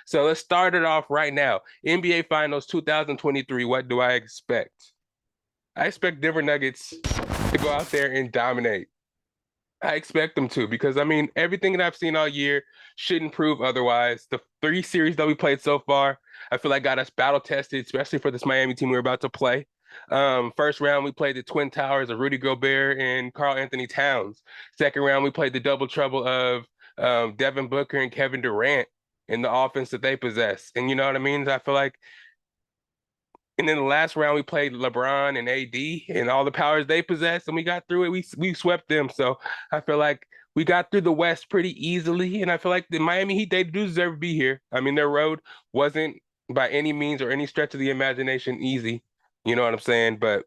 So let's start it off right now. NBA Finals 2023. What do I expect? I expect Denver Nuggets to go out there and dominate. I expect them to because I mean everything that I've seen all year shouldn't prove otherwise. The three series that we played so far, I feel like got us battle tested, especially for this Miami team we're about to play. First round we played the Twin Towers of Rudy Gobert and Karl Anthony Towns. Second round we played the double trouble of Devin Booker and Kevin Durant in the offense that they possess. And you know what I mean? I feel like and then the last round we played LeBron and AD and all the powers they possess, and we got through it. We swept them. So I feel like we got through the West pretty easily, and I feel like the Miami Heat they do deserve to be here. I mean, their road wasn't by any means or any stretch of the imagination easy. You know what I'm saying? But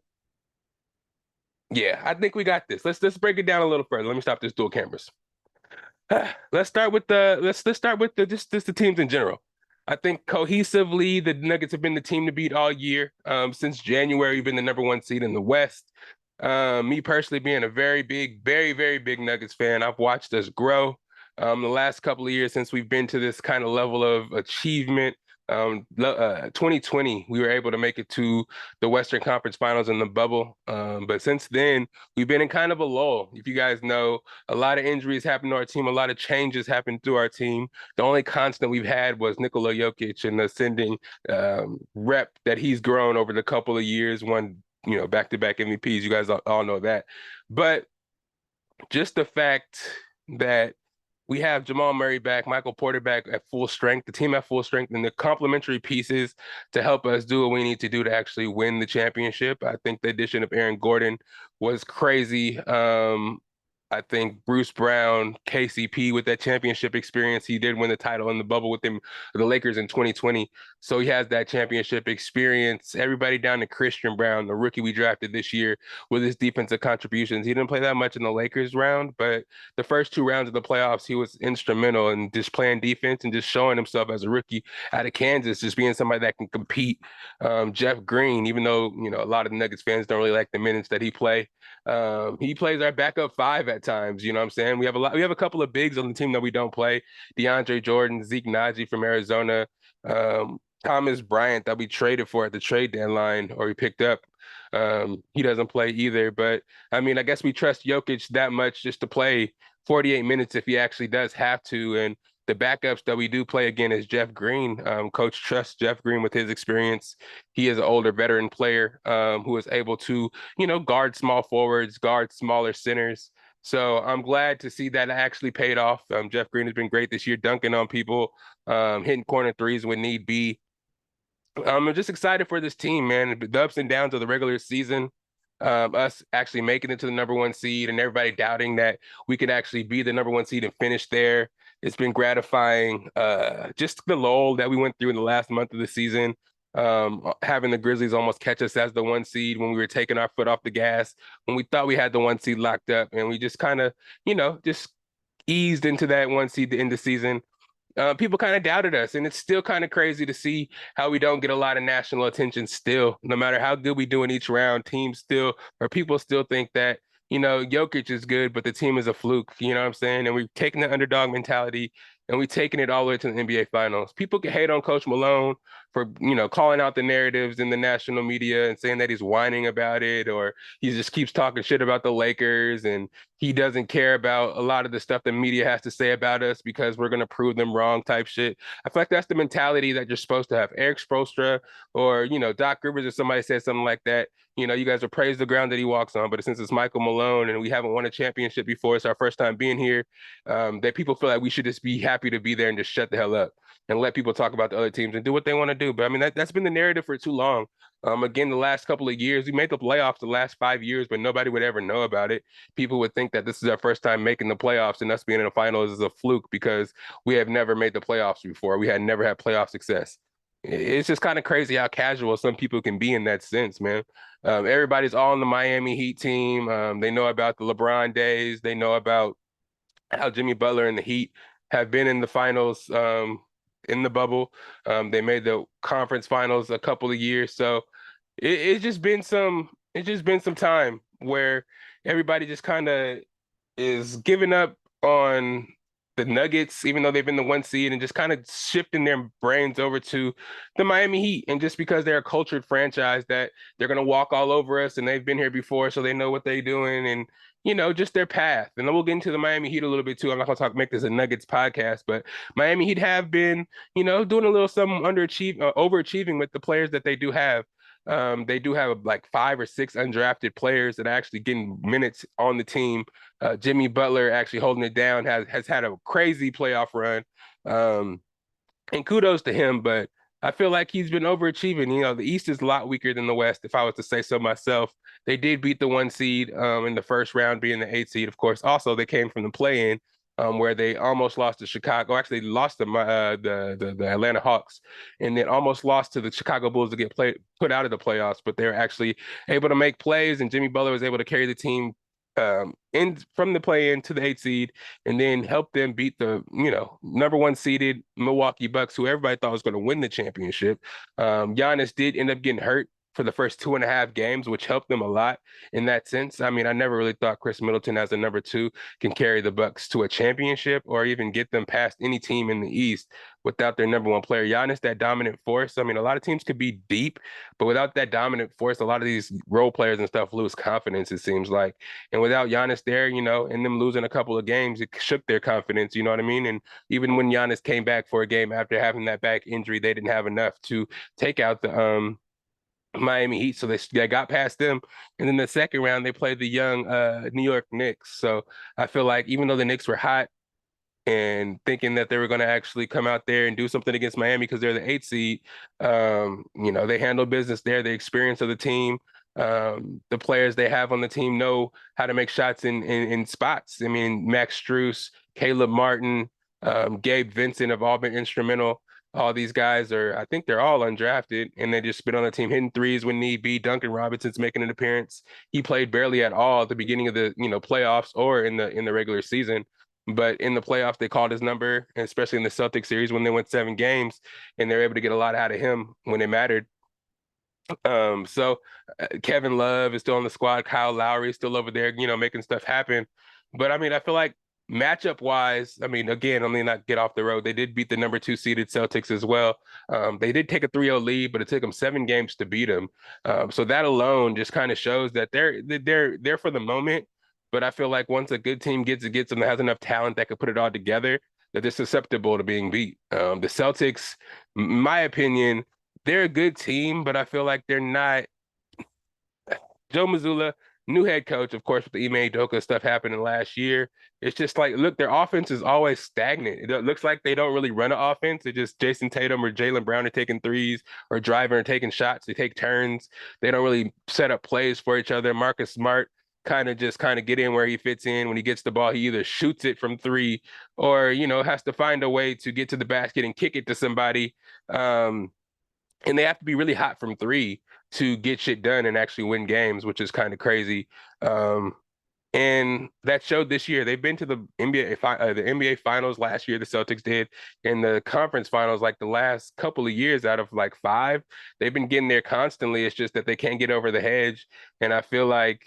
yeah, I think we got this. Let's break it down a little further. Let me stop this dual cameras. Let's start with the just the teams in general. I think cohesively, the Nuggets have been the team to beat all year. Since January, we've been the number one seed in the West. Me personally being a very big, very, very big Nuggets fan, I've watched us grow. The last couple of years since we've been to this kind of level of achievement. 2020, we were able to make it to the Western Conference Finals in the bubble. But since then, we've been in kind of a lull. If you guys know, a lot of injuries happened to our team, a lot of changes happened to our team. The only constant we've had was Nikola Jokic and the ascending rep that he's grown over the couple of years, won, back-to-back MVPs. You guys all know that. But just the fact that we have Jamal Murray back, Michael Porter back at full strength, the team at full strength, and the complementary pieces to help us do what we need to do to actually win the championship. I think the addition of Aaron Gordon was crazy. I think Bruce Brown, KCP with that championship experience, he did win the title in the bubble with them, the Lakers in 2020. So he has that championship experience. Everybody down to Christian Brown, the rookie we drafted this year, with his defensive contributions. He didn't play that much in the Lakers round, but the first two rounds of the playoffs, he was instrumental in just playing defense and just showing himself as a rookie out of Kansas, just being somebody that can compete. Jeff Green, even though a lot of the Nuggets fans don't really like the minutes that he plays our backup five at times. You know what I'm saying? We have a couple of bigs on the team that we don't play. DeAndre Jordan, Zeke Naji from Arizona, Thomas Bryant that we traded for at the trade deadline or we picked up. He doesn't play either. But I mean, I guess we trust Jokic that much just to play 48 minutes if he actually does have to. And the backups that we do play again is Jeff Green. Coach trusts Jeff Green with his experience. He is an older veteran player who is able to, guard small forwards, guard smaller centers. So I'm glad to see that actually paid off. Jeff Green has been great this year, dunking on people, hitting corner threes when need be. I'm just excited for this team, man. The ups and downs of the regular season, us actually making it to the number one seed and everybody doubting that we could actually be the number one seed and finish there. It's been gratifying. Just the lull that we went through in the last month of the season, having the Grizzlies almost catch us as the one seed when we were taking our foot off the gas, when we thought we had the one seed locked up, and we just kind of, just eased into that one seed to end the season. People kind of doubted us, and it's still kind of crazy to see how we don't get a lot of national attention still. No matter how good we do in each round, teams still or people still think that, Jokic is good, but the team is a fluke. You know what I'm saying? And we've taken the underdog mentality and we've taken it all the way to the NBA Finals. People can hate on Coach Malone for, calling out the narratives in the national media and saying that he's whining about it or he just keeps talking shit about the Lakers and he doesn't care about a lot of the stuff the media has to say about us because we're going to prove them wrong type shit. I feel like that's the mentality that you're supposed to have. Eric Spoelstra or, Doc Rivers or somebody said something like that. You guys will praise the ground that he walks on, but since it's Michael Malone and we haven't won a championship before, it's our first time being here, that people feel like we should just be happy to be there and just shut the hell up and let people talk about the other teams and do what they want to do. But I mean, that's been the narrative for too long. Again, the last couple of years, we made the playoffs the last 5 years, but nobody would ever know about it. People would think that this is our first time making the playoffs and us being in the finals is a fluke because we have never made the playoffs before. We had never had playoff success. It's just kind of crazy how casual some people can be in that sense, man. Everybody's all on the Miami Heat team. They know about the LeBron days. They know about how Jimmy Butler and the Heat have been in the finals in the bubble. They made the conference finals a couple of years. So it's just been some time where everybody just kind of is giving up on the Nuggets, even though they've been the one seed, and just kind of shifting their brains over to the Miami Heat. And just because they're a cultured franchise that they're going to walk all over us and they've been here before, so they know what they're doing and, just their path. And then we'll get into the Miami Heat a little bit too. I'm not going to make this a Nuggets podcast, but Miami Heat have been, doing a little something overachieving with the players that they do have. They do have like 5 or 6 undrafted players that are actually getting minutes on the team. Jimmy Butler actually holding it down has had a crazy playoff run. Um, and kudos to him, but I feel like he's been overachieving. The East is a lot weaker than the West, if I was to say so myself. They did beat the one seed in the first round, being the 8 seed, of course. Also, they came from the play-in, where they almost lost to Chicago. Actually, lost to the Atlanta Hawks, and then almost lost to the Chicago Bulls to get put out of the playoffs. But they're actually able to make plays, and Jimmy Butler was able to carry the team in from the play-in to the 8 seed, and then help them beat the number 1 seeded Milwaukee Bucks, who everybody thought was going to win the championship. Giannis did end up getting hurt for the first 2.5 games, which helped them a lot in that sense. I mean, I never really thought Chris Middleton as a number 2 can carry the Bucks to a championship or even get them past any team in the East without their number 1 player. Giannis, that dominant force. I mean, a lot of teams could be deep, but without that dominant force, a lot of these role players and stuff lose confidence, it seems like. And without Giannis there, and them losing a couple of games, it shook their confidence, you know what I mean? And even when Giannis came back for a game after having that back injury, they didn't have enough to take out the Miami Heat, so they got past them. And then the second round, they played the young New York Knicks. So I feel like even though the Knicks were hot and thinking that they were going to actually come out there and do something against Miami because they're the 8 seed, they handle business there. The experience of the team, the players they have on the team know how to make shots in spots. I mean, Max Strus, Caleb Martin, Gabe Vincent have all been instrumental. All these guys I think they're all undrafted, and they just been on the team hitting threes when need be. Duncan Robinson's making an appearance. He played barely at all at the beginning of the playoffs or in the regular season. But in the playoffs, they called his number, especially in the Celtics series when they went 7 games, and they're able to get a lot out of him when it mattered. So Kevin Love is still on the squad. Kyle Lowry is still over there, making stuff happen. But I mean, I feel like matchup wise, I mean, again, let me not get off the road. They did beat the number 2 seeded Celtics as well. They did take a 3-0 lead, but it took them 7 games to beat them. So that alone just kind of shows that they're for the moment. But I feel like once a good team gets them that has enough talent that could put it all together, that they're susceptible to being beat. The Celtics, in my opinion, they're a good team, but I feel like they're not. Joe Mazzulla, new head coach, of course, with the Ime Udoka stuff happening last year. It's just like, look, their offense is always stagnant. It looks like they don't really run an offense. It's just Jason Tatum or Jaylen Brown are taking threes or driving or taking shots. They take turns. They don't really set up plays for each other. Marcus Smart kind of get in where he fits in. When he gets the ball, he either shoots it from 3 or, has to find a way to get to the basket and kick it to somebody. And they have to be really hot from 3 to get shit done and actually win games, which is kind of crazy. Um, and that showed this year. They've been to the NBA Finals last year. The Celtics did, in the conference finals, like the last couple of years out of like 5. They've been getting there constantly. It's just that they can't get over the hedge. And I feel like,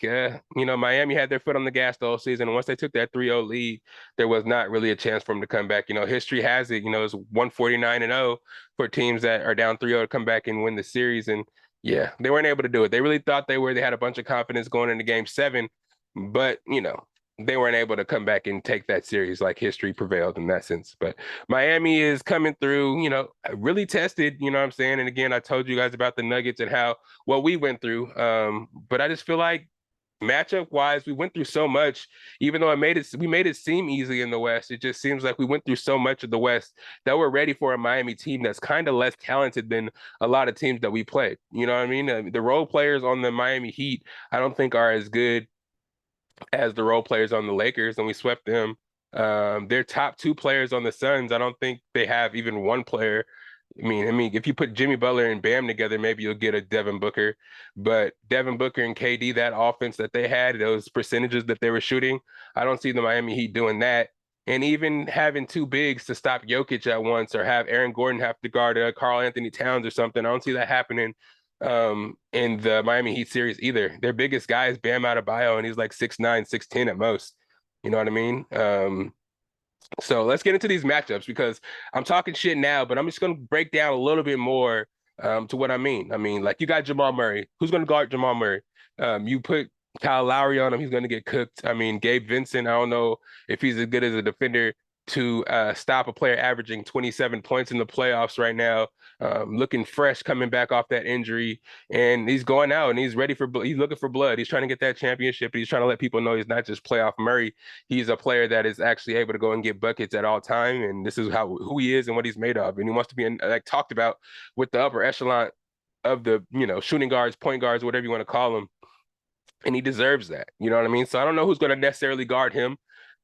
Miami had their foot on the gas the whole season. And once they took that 3-0 lead, there was not really a chance for them to come back. History has it. It's 149-0 for teams that are down 3-0 to come back and win the series. And yeah, they weren't able to do it. They really thought they were. They had a bunch of confidence going into Game 7. But, they weren't able to come back and take that series. Like, history prevailed in that sense. But Miami is coming through, really tested, you know what I'm saying? And again, I told you guys about the Nuggets and what we went through. But I just feel like matchup wise, we went through so much, even though we made it seem easy in the West. It just seems like we went through so much of the West that we're ready for a Miami team that's kind of less talented than a lot of teams that we played. You know what I mean? The role players on the Miami Heat, I don't think are as good as the role players on the Lakers, and we swept them. Their top 2 players on the Suns, I don't think they have even one player. I mean, if you put Jimmy Butler and Bam together, maybe you'll get a Devin Booker. But Devin Booker and KD, that offense that they had, those percentages that they were shooting, I don't see the Miami Heat doing that. And even having 2 bigs to stop Jokic at once, or have Aaron Gordon have to guard Karl Anthony Towns or something, I don't see that happening in the Miami Heat series either. Their biggest guy is Bam Adebayo, and he's like 6'9", 6'10" at most. You know what I mean? So let's get into these matchups because I'm talking shit now, but I'm just going to break down a little bit more to what I mean. I mean, like you got Jamal Murray. Who's going to guard Jamal Murray? You put Kyle Lowry on him, he's going to get cooked. I mean, Gabe Vincent, I don't know if he's as good as a defender to stop a player averaging 27 points in the playoffs right now, looking fresh coming back off that injury. And he's going out and he's ready for, he's looking for blood. He's trying to get that championship. He's trying to let people know he's not just playoff Murray. He's a player that is actually able to go and get buckets at all time. And this is who he is and what he's made of. And he wants to be like talked about with the upper echelon of the, shooting guards, point guards, whatever you want to call them, and he deserves that. You know what I mean? So I don't know who's going to necessarily guard him.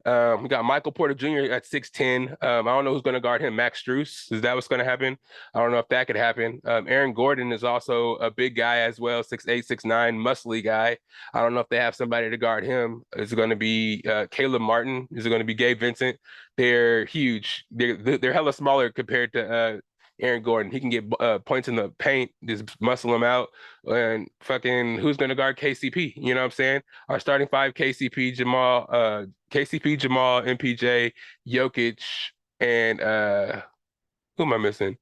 We got Michael Porter Jr. at 6'10". I don't know who's going to guard him. Max Strus, is that what's going to happen? I don't know if that could happen. Aaron Gordon is also a big guy as well, 6'8", 6'9", muscly guy. I don't know if they have somebody to guard him. Is it going to be Caleb Martin? Is it going to be Gabe Vincent? They're huge. They're hella smaller compared to Aaron Gordon. He can get points in the paint, just muscle him out. And fucking who's going to guard KCP? You know what I'm saying? Our starting five: KCP, Jamal, MPJ, Jokic, and who am I missing?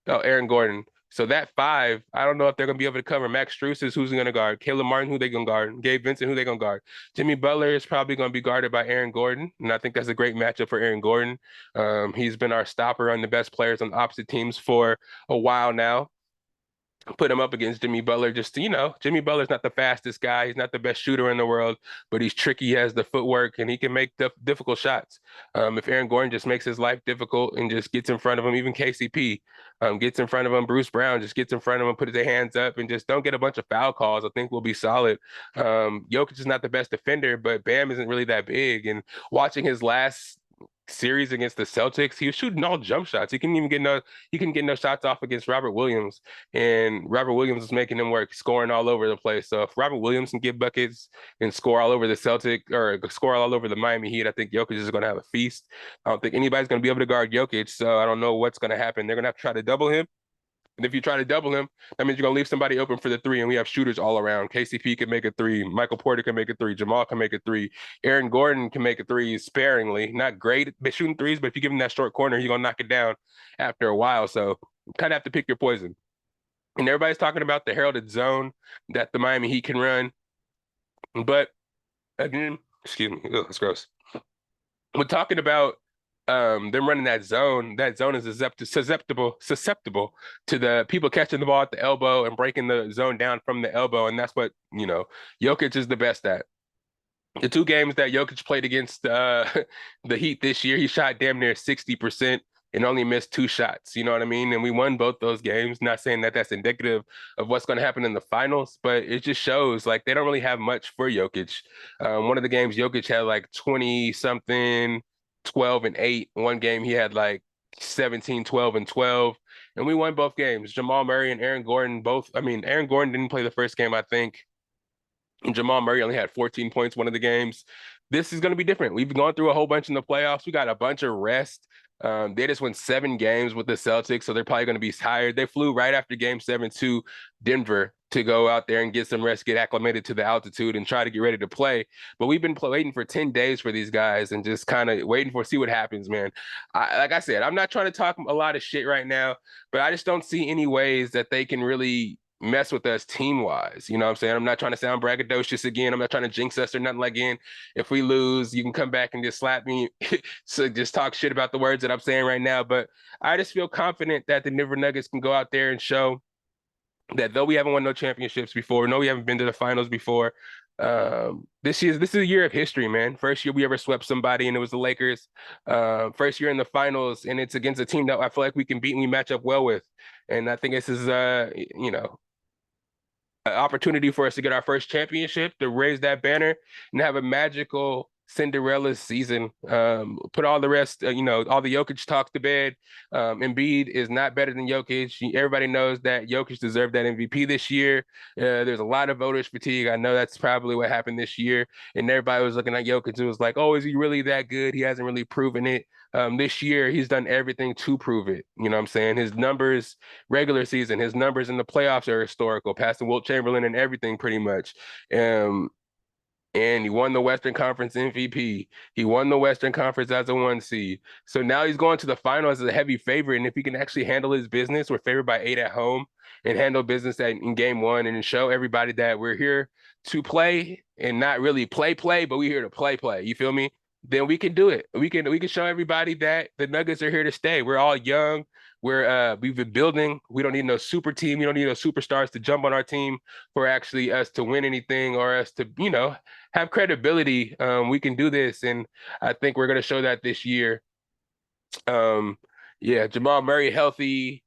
Oh, Aaron Gordon. So that five, I don't know if they're gonna be able to cover. Max Strus is who's gonna guard. Caleb Martin, who they gonna guard. Gabe Vincent, who they gonna guard. Jimmy Butler is probably gonna be guarded by Aaron Gordon, and I think that's a great matchup for Aaron Gordon. He's been our stopper on the best players on opposite teams for a while now. Put him up against Jimmy Butler. Just Jimmy Butler's not the fastest guy. He's not the best shooter in the world, but he's tricky. He has the footwork, and he can make difficult shots. If Aaron Gordon just makes his life difficult and just gets in front of him, even KCP gets in front of him, Bruce Brown just gets in front of him, put his hands up, and just don't get a bunch of foul calls, I think we'll be solid. Jokic is not the best defender, but Bam isn't really that big. And watching his last series against the Celtics, he was shooting all jump shots. He couldn't get no shots off against Robert Williams, and Robert Williams was making him work, scoring all over the place. So if Robert Williams can get buckets and score all over the Celtic or score all over the Miami Heat, I think Jokic is going to have a feast. I don't think anybody's going to be able to guard Jokic, so I don't know what's going to happen. They're going to have to try to double him. And if you try to double him, that means you're gonna leave somebody open for the three, and we have shooters all around. KCP can make a three, Michael Porter can make a three, Jamal can make a three, Aaron Gordon can make a three sparingly. Not great at shooting threes, but if you give him that short corner, he's gonna knock it down after a while. So you kind of have to pick your poison. And everybody's talking about the heralded zone that the Miami Heat can run, but again, excuse me, that's gross. We're talking about them running that zone is susceptible to the people catching the ball at the elbow and breaking the zone down from the elbow, and that's what Jokic is the best at. The two games that Jokic played against the Heat this year, he shot damn near 60% and only missed two shots. You know what I mean? And we won both those games. Not saying that that's indicative of what's going to happen in the finals, but it just shows like they don't really have much for Jokic. One of the games, Jokic had like 20 something, 12 and 8. One game, he had like 17, 12 and 12. And we won both games. Jamal Murray and Aaron Gordon both. I mean, Aaron Gordon didn't play the first game, I think. And Jamal Murray only had 14 points one of the games. This is going to be different. We've gone through a whole bunch in the playoffs. We got a bunch of rest. They just won 7 games with the Celtics, so they're probably going to be tired. They flew right after Game 7 to Denver to go out there and get some rest, get acclimated to the altitude, and try to get ready to play. But we've been waiting for 10 days for these guys and just kind of waiting see what happens, man. Like I said, I'm not trying to talk a lot of shit right now, but I just don't see any ways that they can really mess with us team wise. You know what I'm saying? I'm not trying to sound braggadocious again. I'm not trying to jinx us or nothing like again. If we lose, you can come back and just slap me. So just talk shit about the words that I'm saying right now. But I just feel confident that the Denver Nuggets can go out there and show that though we haven't won no championships before, no, we haven't been to the finals before. This is a year of history, man. First year we ever swept somebody, and it was the Lakers. First year in the finals, and it's against a team that I feel like we can beat and we match up well with. And I think this is an opportunity for us to get our first championship, to raise that banner and have a magical Cinderella season. Put all the rest, all the Jokic talk to bed. Embiid is not better than Jokic. Everybody knows that Jokic deserved that MVP this year. There's a lot of voters fatigue. I know that's probably what happened this year. And everybody was looking at Jokic. It was like, oh, is he really that good? He hasn't really proven it. This year, he's done everything to prove it. You know what I'm saying? His numbers, regular season, his numbers in the playoffs are historical, passing Wilt Chamberlain and everything pretty much. and he won the Western Conference MVP. He won the Western Conference as a 1 seed. So now he's going to the finals as a heavy favorite. And if he can actually handle his business, we're favored by 8 at home, and handle business in game one and show everybody that we're here to play and not really play, but we're here to play. You feel me? Then we can do it. We can show everybody that the Nuggets are here to stay. We're all young. We've been building. We don't need no super team. We don't need no superstars to jump on our team for actually us to win anything or us to, have credibility. We can do this, and I think we're gonna show that this year. Yeah, Jamal Murray healthy.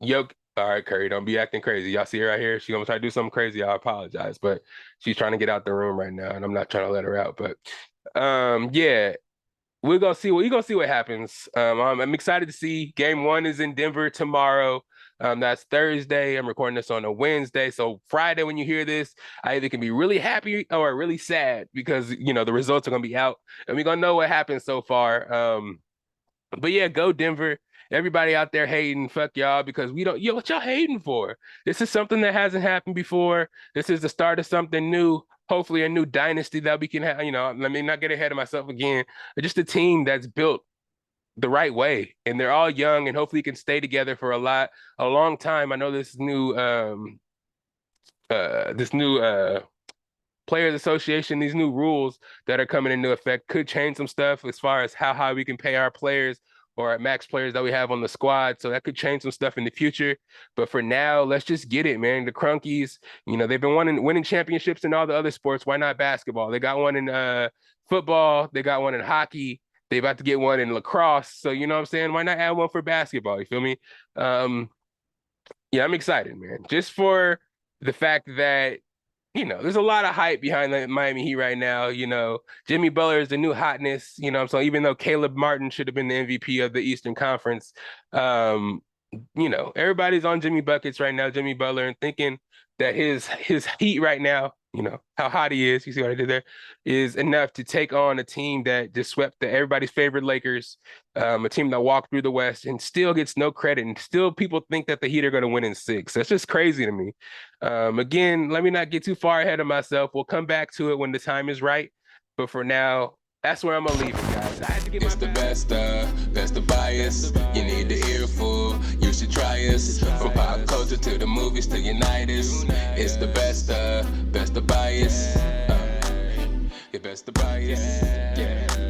Yoke. All right, Curry, don't be acting crazy. Y'all see her right here? She gonna try to do something crazy. I apologize, but she's trying to get out the room right now, and I'm not trying to let her out. But yeah, we're gonna see what happens. I'm excited to see. Game one is in Denver tomorrow. That's Thursday. I'm recording this on a Wednesday. So Friday, when you hear this, I either can be really happy or really sad because the results are gonna be out and we're gonna know what happened so far. But yeah, go Denver. Everybody out there hating, fuck y'all, because we don't, what y'all hating for? This is something that hasn't happened before. This is the start of something new, hopefully a new dynasty that we can have, let me not get ahead of myself again, but just a team that's built the right way. And they're all young and hopefully can stay together for a long time. I know this new Players Association, these new rules that are coming into effect could change some stuff as far as how high we can pay our players or our max players that we have on the squad. So that could change some stuff in the future. But for now, let's just get it, man. The Crunkies, they've been winning championships in all the other sports. Why not basketball? They got one in football. They got one in hockey. They about to get one in lacrosse. So you know what I'm saying? Why not add one for basketball? You feel me? Yeah, I'm excited, man. Just for the fact that there's a lot of hype behind the Miami Heat right now. Jimmy Butler is the new hotness. So even though Caleb Martin should have been the MVP of the Eastern Conference, everybody's on Jimmy Buckets right now, Jimmy Butler, and thinking that his Heat right now, how hot he is, you see what I did there, is enough to take on a team that just swept everybody's favorite Lakers, a team that walked through the West and still gets no credit, and still people think that the Heat are going to win in 6. That's just crazy to me. Again, let me not get too far ahead of myself. We'll come back to it when the time is right. But for now, that's where I'm gonna leave it, guys. I had to get it's the best the bias. You need the earful. You should try us. From pop culture to the movies to Unitas. It's the best the bias. Best the bias. Yeah.